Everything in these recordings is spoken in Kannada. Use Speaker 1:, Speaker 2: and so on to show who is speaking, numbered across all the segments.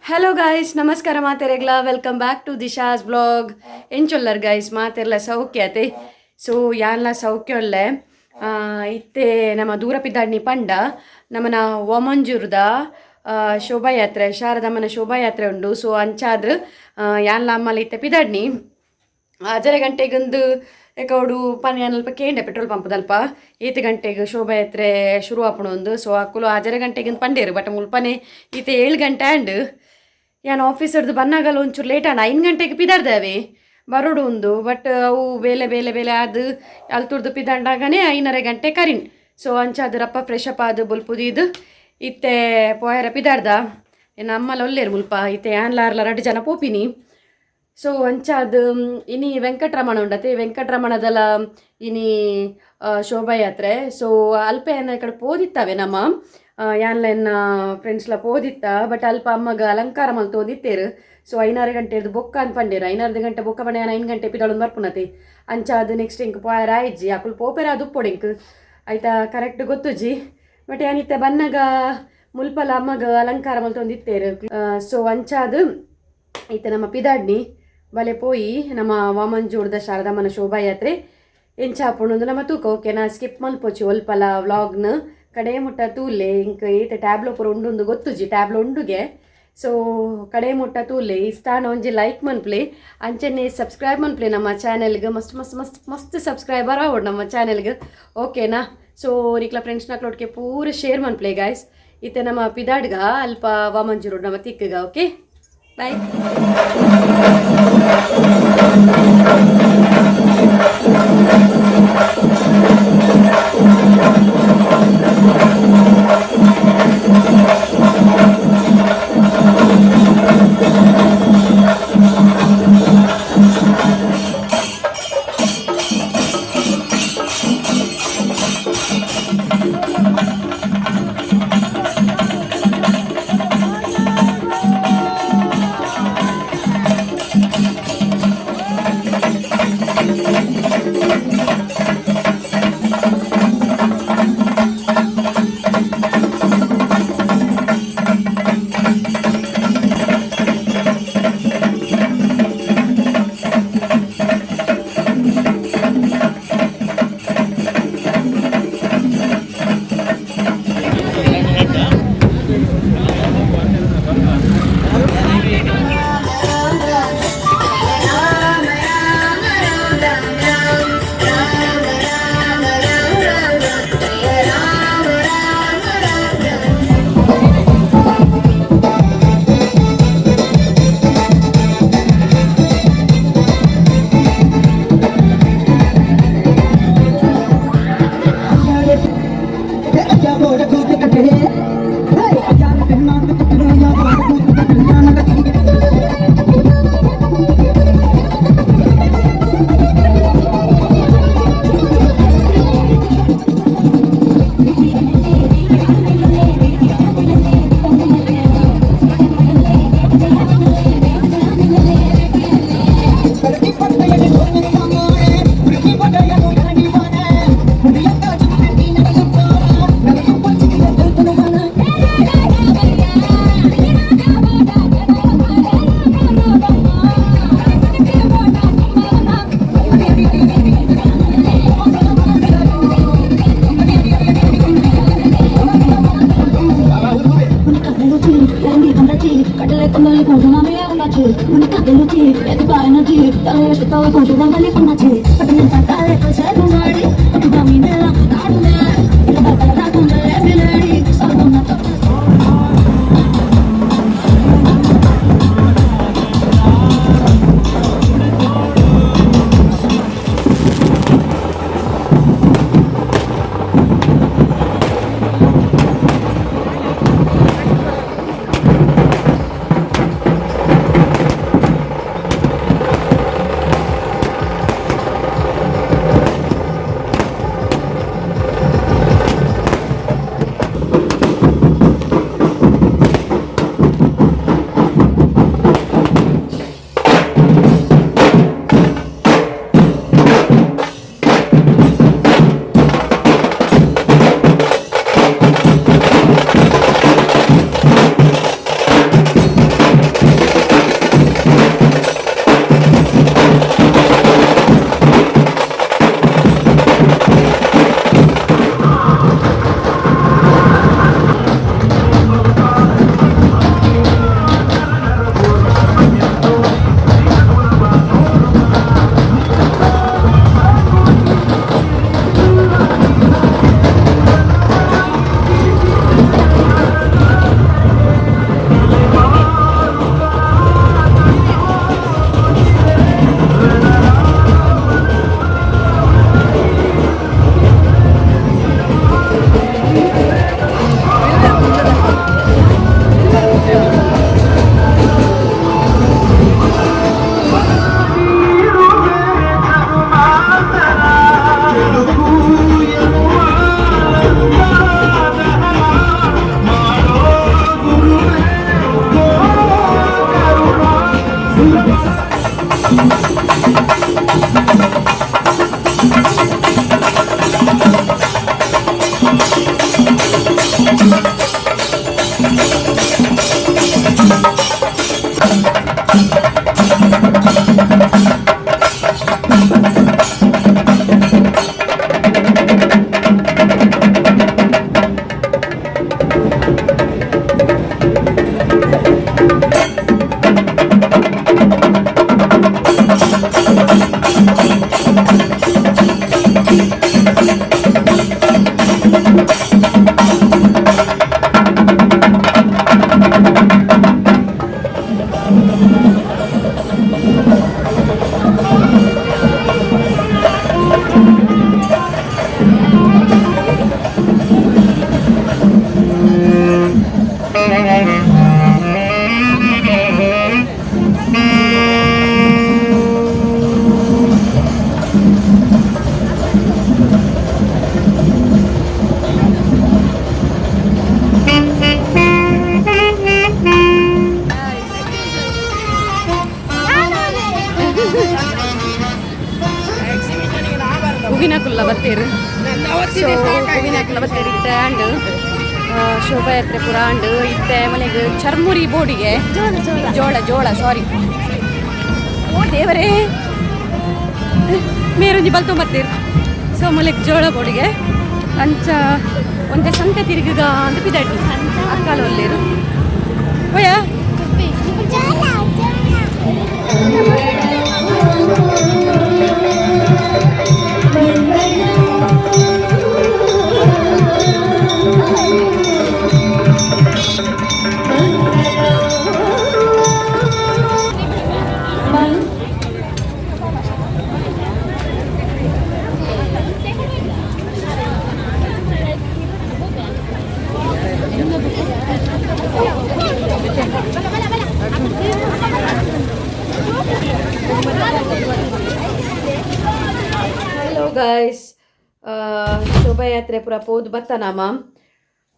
Speaker 1: ಹಲೋ ಗೈಸ್ ನಮಸ್ಕಾರ ಮಾತೆರೆಗ್ಲ welcome back to Disha's blog ಎಂಚೊಲ್ಲರ್ ಗೈಸ್ ಮಾತೆರ್ಲ ಸೌಖ್ಯತೆ ಸೊ ಯಾನ್ಲ ಸೌಖ್ಯ ಒಳ್ಳೆ ಇತ್ತೆ ನಮ್ಮ ದೂರ ಪಿದ್ದಾಡ್ನಿ ಪಂಡ ನಮ್ಮನ ಒಮಂಜೂರ್ದ ಶೋಭಾಯಾತ್ರೆ ಶಾರದಮ್ಮನ ಶೋಭಾಯಾತ್ರೆ ಉಂಡು ಸೊ ಅಂಚಾದ್ರ ಯಾನ್ಲ ಅಮ್ಮಲ ಇತ್ತೆ ಪಿದ್ದಾಡ್ನಿ ಅಜರೆ ಗಂಟೆಗೊಂದು ಯಾಕೌಡು ಪನಿ ಅಲ್ಪ ಕೇಂಡೆ ಪೆಟ್ರೋಲ್ ಪಂಪ್ ದಲ್ಪ 8 ಗಂಟೆಗೆ ಶೋಭಾಯಾತ್ರೆ ಶುರು ಆಪಣೊಂದು ಸೊ ಅಕ್ಕಲು ಅಜರೆ ಗಂಟೆಗಿಂದ ಪಂಡೇರು ಬಟ್ ಮುಲ್ಪನೆ ಈತೆ 7 ಗಂಟೆ ಆ್ಯಂಡ್ ಯಾನ್ ಆಫೀಸರ್ದು ಬನ್ನಾಗಲ್ಲ ಒಂಚೂರು ಲೇಟ್ ಆಂಡ್ 5 ಗಂಟೆಗೆ ಪಿದಾಡ್ದೇವೆ ಬರೋಡು ಉಂದು ಬಟ್ ಅವು ಬೇಲೆ ಬೇಲೆ ಬೇಲೆ ಅದು ಅಲ್ತುರ್ದು ಪಿದಾಂಡಾಗನೇ 5:30 ಗಂಟೆ ಕರಿನ್ ಸೊ ಅಂಚಾದ್ರಪ್ಪ ಫ್ರೆಶ್ ಅಪ್ ಆದು ಬುಲ್ಪುದಿದ್ದು ಇತ್ತೆ ಪೋಯರ ಪಿದಾಡ್ದ ನಮ್ಮಲ್ಲಿ ಒಲ್ಲೇರು ಮುಲ್ಪ ಇತ್ತೆ ಆನ್ಲಾರ್ಲ 2 ಜನ ಪೋಪಿನಿ ಸೊ ಅಂಚಾದ ಇನಿ ವೆಂಕಟರಮಣ ಉಂಡತೆ ವೆಂಕಟರಮಣದಲ್ಲ ಇನಿ ಶೋಭಾಯಾತ್ರೆ ಸೊ ಅಲ್ಪ ಏನ ಈ ಕಡೆ ಪೋದಿತ್ತವೆ ನಮ್ಮ ಯಾನ್ಲೆನ್ನ ಫ್ರೆಂಡ್ಸ್ಲ ಪೋದಿತ್ತ ಬಟ್ ಅಲ್ಪ ಅಮ್ಮಗ ಅಲಂಕಾರ ಮಲ್ ತೋದಿತ್ತೇರು ಸೊ 5:30 ಗಂಟೆದು ಬೊಕ್ಕ ಅನ್ಪಂಡೇರು 5:30 ಗಂಟೆ ಬೊಕ್ಕ ಬಣ್ಣ 5 ಗಂಟೆ ಪಿದಾಳು ಬರ್ಪುನತೆ ಅಂಚಾದ ನೆಕ್ಸ್ಟ್ ಇಂಕ್ ಪೋಯರ ಆಯ್ಜಿ ಅಕುಲ್ ಪೋಪೆರ ಅದು ಉಪ್ಪೊಡಿಂಕ್ ಆಯ್ತಾ ಕರೆಕ್ಟ್ ಗೊತ್ತುಜಿ ಬಟ್ ಏನಿತ್ತೆ ಬನ್ನಗ ಮುಲ್ಪಲ ಅಮ್ಮಗ ಅಲಂಕಾರ ಮಲ್ ತೊಂದಿತ್ತೇರು ಸೊ ಅಂಚಾದ ಈತ ನಮ್ಮ ಪಿದಾಡ್ನಿ ಬಲೆ ಪೋಯಿ ನಮ್ಮ ವಾಮಂಜೂರ್ದ ಶಾರದಮ್ಮನ ಶೋಭಾಯಾತ್ರೆ ಎಂಚಾಪುಣೊಂದು ನಮ್ಮ ತೂಕ ಓಕೆನಾ ಸ್ಕಿಪ್ ಮಲ್ಪೋಚಿ ಒಲ್ಪಲ ವ್ಲಾಗ್ನ ಕಡೆ ಮುಟ್ಟ ತೂಲೆ ಇಂಕ ಈತ ಟ್ಯಾಬ್ಲೋ ಪೂರ ಉಂಡು ಗೊತ್ತುಜಿ ಟ್ಯಾಬ್ಲೋ ಉಂಡುಗೆ ಸೊ ಕಡೆ ಮುಟ್ಟ ತೂಲೆ ಇಷ್ಟಾನ ಒಂಜಿ ಲೈಕ್ ಮನ್ಪ್ಲೆ ಅಂಚನೆ ಸಬ್ಸ್ಕ್ರೈಬ್ ಮನ್ಪ್ಲೆ ನಮ್ಮ ಚಾನೆಲ್ಗೆ ಮಸ್ತ್ ಮಸ್ತ್ ಮಸ್ತ್ ಮಸ್ತ್ ಸಬ್ಸ್ಕ್ರೈಬರ್ ಆವೋಡು ನಮ್ಮ ಚಾನೆಲ್ಗೆ ಓಕೆನಾ ಸೊ ನಿಕ್ಲ ಫ್ರೆಂಡ್ಸ್ನಕ್ಲೊಟ್ಟಿಗೆ ಪೂರ ಶೇರ್ ಮನ್ಪ್ಲೆ ಗಾಯ್ಸ್ ಈತ ನಮ್ಮ ಪಿದಾಡ್ಗ ಅಲ್ಪ ವಾಮಂಜೂರು ನಮ್ಮ ತಿಕ್ಕಗ ಓಕೆ ಬಾಯ್ ಒಲ್ಲೇರು ಸೊ ಹೂವಿನಕ್ಲ ಬತ್ತೇರು ಇತ್ತೆ ಆಂಡ್ ಶೋಭಾಯಾತ್ರೆ ಪೂರ ಆಂಡ್ ಇತ್ತೆ ಮನೆಗೆ ಚರ್ಮುರಿ ಬೋಡಿಗೆ ಜೋಳ ಸಾರಿ ಓ ದೇವರೇ ಮೇರೊಂಜಿ ಬಲ್ತೊಂಬರ್ತೀರು ಸೊ ಮಲೆಗ್ ಜೋಳ ಬೋಡಿಗೆ ಅಂಚ ಒಂದೇ ಸಂತೆ ತಿರುಗಿಗ ಅಂತ ಬಿದ್ದಾಡಿ ಅಕ್ಕಲ ಒಲ್ಲೇರು ಓಯ ಹಲೋ ಗೈಸ್ ಶೋಭಾಯಾತ್ರೆ ಪೂರ ಪೋದು ಬತ್ತನಾಮ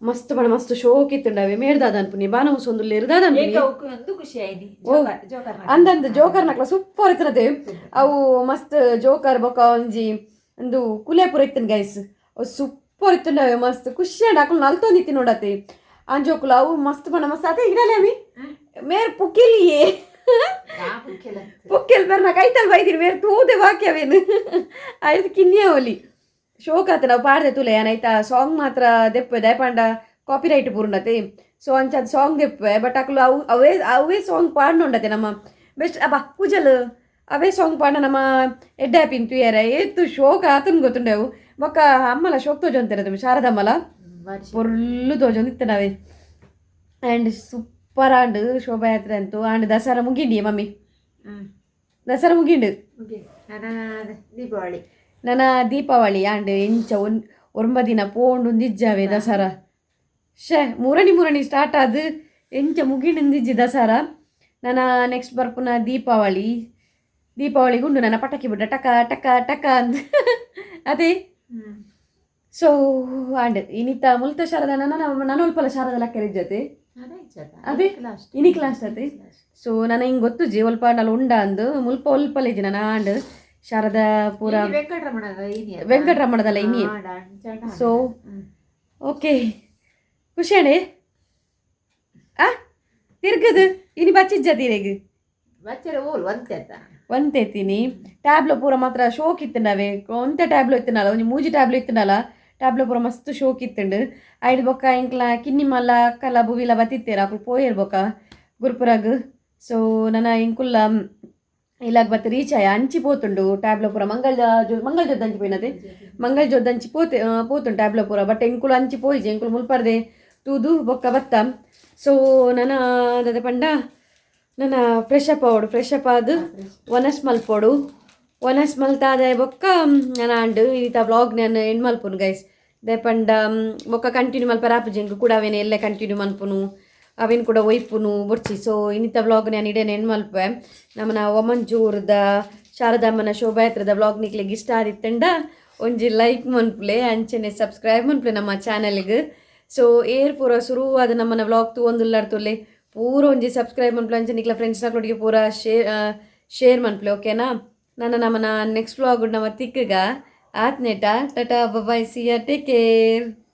Speaker 1: ಮಸ್ತ್ ಬಣ ಮಸ್ತ್ ಶೋಕ್ ಇತ್ತುಂಡವೆ ಮೇಡ್ದಾದನ್ ಪುನಿ ಬಾನವು ಸೊಂದುಲ್ಲೆ ಇರ್ದಾದನ್ ಅಂದಂದು ಜೋಕರ್ ನಕ್ಲ ಸೂಪರ್ ಇತ್ತನದೆ ಅವು ಮಸ್ತ್ ಜೋಕರ್ ಬೊಕ ಒಂಜಿ ಒಂದು ಕುಲೆ ಪೂರ ಇತ್ತನ್ ಗೈಸ್ ಅವು ಸೂಪರ್ ಇತ್ತುಂಡವೆ ಮಸ್ತ್ ಖುಷಿ ಹಾಕೊಂಡು ನಲ್ತೊಂದಿತ್ತಿ ನೋಡತ್ತೆ ಅಂಜೋಕುಲ ಅವು ಮಸ್ತ್ ಬಣ ಮಸ್ತ್ ಅದೇ ಇಡಲೆ ಅವಿ ಮೇರ್ ಪುಕ್ಕಿಲಿಯೇ ಪುಕ್ಕೆಲ್ ಬರ್ನ ಕೈತಲ್ ಬೈದಿರಿ ಮೇರೆ ತೂದೆ ವಾಕ್ಯವೇನು ಆಯ್ತು ಕಿನ್ನಿಯ ಒಲಿ ಶೋಕ್ ಆತ ನಾವು ಪಾಡ್ದೆ ತುಲೆ ಏನಾಯ್ತಾ ಸಾಂಗ್ ಮಾತ್ರ ದೆಪ್ಪೆ ದಯಪಾಂಡ ಕಾಪಿ ರೈಟ್ ಪೂರ್ಣತೆ ಸೊ ಅಂಚದ್ ಸಾಂಗ್ ದೆಪ್ಪೆ ಬಟ್ ಅಕ್ಲು ಅವೇ ಸಾಂಗ್ ಪಾಡ್ನೊಂಡತೆ ನಮ್ಮ ಬೆಸ್ಟ್ ಅಬ್ಬಾ ಪೂಜಲ್ ಅವೇ ಸಾಂಗ್ ಪಾಂಡ ನಮ್ಮ ಎಡ್ಡೆ ಪಿಂತು ಏರ ಏತು ಶೋಕ್ ಆತನ್ ಗೊತ್ತುಂಡೆವು ಬೊಕ್ಕ ಅಮ್ಮಲ ಶೋಕ್ ತೋಜೊಂತಿರದು ಶಾರದಮ್ಮಲ ಪೊರ್ಲು ತೋಜೊಂದಿತ್ತ ನಾವೇ ಆ್ಯಂಡ್ ಸೂಪರ್ ಆಂಡ್ ಶೋಭಾಯಾತ್ರೆ ಅಂತೂ ಆಂಡ್ ದಸರಾ ಮುಗಿಂಡಿ ಮಮ್ಮಿ ದಸರಾ ಮುಗಿಂಡು ನನ್ನ ದೀಪಾವಳಿ ಆಂಡ್ ಎಂಚ ಒಂಬದಿನ ಪೋಂಡು ನಿಜ್ಜಾವೆ ದಸರಾ ಮೂರನಿ ಸ್ಟಾರ್ಟ್ ಆದ ಎಂಚ ಮುಗಿಂಡು ನಿಜ್ಜಿ ದಸರಾ ನನ್ನ ನೆಕ್ಸ್ಟ್ ಬರ್ಪುನ ದೀಪಾವಳಿಗುಂಡು ನನ್ನ ಪಟಾಕಿ ಬಿಡ್ಡ ಟಕ ಟಕ ಟಕ ಅಂತ ಅದೇ ಸೊ ಆಂಡ್ ಇನಿತ ಮುಲ್ತ ಶಾರದ ನನ್ನ ಉಲ್ಪಲ ಶಾರದ ಲೆಕ್ಕ ಜೊತೆ ಅದೇ ಇನಿಕ್ ಲಾಸ್ಟ್ ಅದೇ ಸೊ ನನ್ನ ಹಿಂಗೆ ಗೊತ್ತು ಜಿ ಒಲ್ಪ ನಲ್ಲ ಉಂಡ ಅಂದು ಮುಲ್ಪ ಒಲ್ಪಲೇಜಿ ನನ್ನ ಆಂಡ್ ಶಾರದ ಪೂರ ವೆಂಕಟರಮಣದಲ್ಲ ಇನಿ ಸೊ ಓಕೆ ಖುಷಿಯಾಣೆ ತಿರ್ಗದು ಇನಿ ಬಚ್ಚಿಜ್ಜ ತೀರೆಗ್ ಒಂತೆತ್ತೀನಿ ಟ್ಯಾಬ್ಲೋ ಪೂರ ಮಾತ್ರ ಶೋಕ್ ಇತ್ತನವೆ ಒಂತೆ ಟ್ಯಾಬ್ಲೋ ಇತ್ತನಲ್ಲ ಒಂಜಿ ಮೂಜಿ ಟ್ಯಾಬ್ಲೋ ಇತ್ತನಲ್ಲ ಟ್ಯಾಬ್ಲೋ ಪೂರ ಮಸ್ತ್ ಶೋಕ್ ಇತ್ತಂಡು ಐಡ್ ಬೊಕ್ಕ ಇಂಕ್ಲ ಕಿನ್ನಿ ಮಲ್ಲ ಅಕ್ಕಲ ಬುವಿಲ ಬತ್ತಿತ್ತೇರ ಅಕ್ಲು ಪೋಯರ್ ಬೊಕ್ಕ ಗುರುಪುರಾಗ್ ಸೊ ನನ್ನ ಇಂಕುಲ್ಲ ಇಲ್ಲಾಗ ಬತ್ತ ರೀಚ್ ಆಯ ಅಂಚಿ ಪೋತುಂಡು ಟ್ಯಾಬ್ಲೋ ಪೂರ ಮಂಗಲ್ ಜೊದ್ದು ಅಂಚಿ ಪೋಯಿನದೆ ಮಂಗಲ್ ಜೊದ್ದು ಅಂಚಿ ಪೋತುಂಡು ಟ್ಯಾಬ್ಲೋ ಪೂರ ಬಟ್ ಎಂಕುಲು ಅಂಚಿ ಪೋಯಿಜೆ ಎಂಕುಲು ಮುಲ್ಪರ್ದೆ ತೂದು ಬೊಕ್ಕ ಬತ್ತ ಸೊ ನನ್ನ ಅದೇ ಪಂಡ ನನ್ನ ಫ್ರೆಶ್ ಅಪ್ ಆದು ಒನಸ್ ಮಲ್ಪೋಡು ಒನಸ್ ಮಲ್ತಾದ ಬೊಕ್ಕ ನಾನು ಆಂಡು ಈತ ವ್ಲಾಗ್ ನಾನು ಎಂಡ್ ಮಲ್ಪುನು ಗೈಸ್ ದೇಪಂಡ ಬೊಕ್ಕ ಕಂಟಿನ್ಯೂ ಮಲ್ಪ ರಾಪುಜೆಂಕು ಕೂಡ ಅವೇನು ಎಲ್ಲೇ ಕಂಟಿನ್ಯೂ ಮಲ್ಪುನು ಅವೇನು ಕೂಡ ಒಯ್ಪುನು ಬೊಡ್ಚಿ ಸೊ ಇನ್ನಿತ ವ್ಲಾಗ್ ನಾನು ಇಡೇನು ಎಂಡ್ ಮಲ್ಪೆ ನಮ್ಮನ ಒಮಂಜೂರ್ದ ಶಾರದಮ್ಮನ ಶೋಭಾಯಾತ್ರದ ವ್ಲಾಗ್ ನಿಕ್ಲಿಗೆ ಇಷ್ಟ ಆದಿತ್ತಂಡ ಒಂಜಿ ಲೈಕ್ ಮನ್ಪುಲೆ ಅಂಚನೆ ಸಬ್ಸ್ಕ್ರೈಬ್ ಮನ್ಪುಲೆ ನಮ್ಮ ಚಾನಲ್ಗೆ ಸೊ ಏರ್ ಪೂರ ಶುರುವಾದ ನಮ್ಮನ ವ್ಲಾಗ್ ತೂಂದುಲ್ಲಾಡ್ತುಲ್ಲೆ ಪೂರ ಒಂಜಿ ಸಬ್ಸ್ಕ್ರೈಬ್ ಮನ್ಪುಲೆ ಅಂಚನೆ ನಿಕ್ಲ ಫ್ರೆಂಡ್ಸ್ನಕ್ಲೊಟ್ಟಿಗೆ ಪೂರ ಶೇರ್ ಮನ್ಪುಲೆ ಓಕೆನಾ ನಮ್ಮನ ನೆಕ್ಸ್ಟ್ ವ್ಲಾಗ್ ನಮ್ಮ ತಿಕ್ಕಗ ಆತ್ನೇಟ ಟಾಟಾ bye see you take care.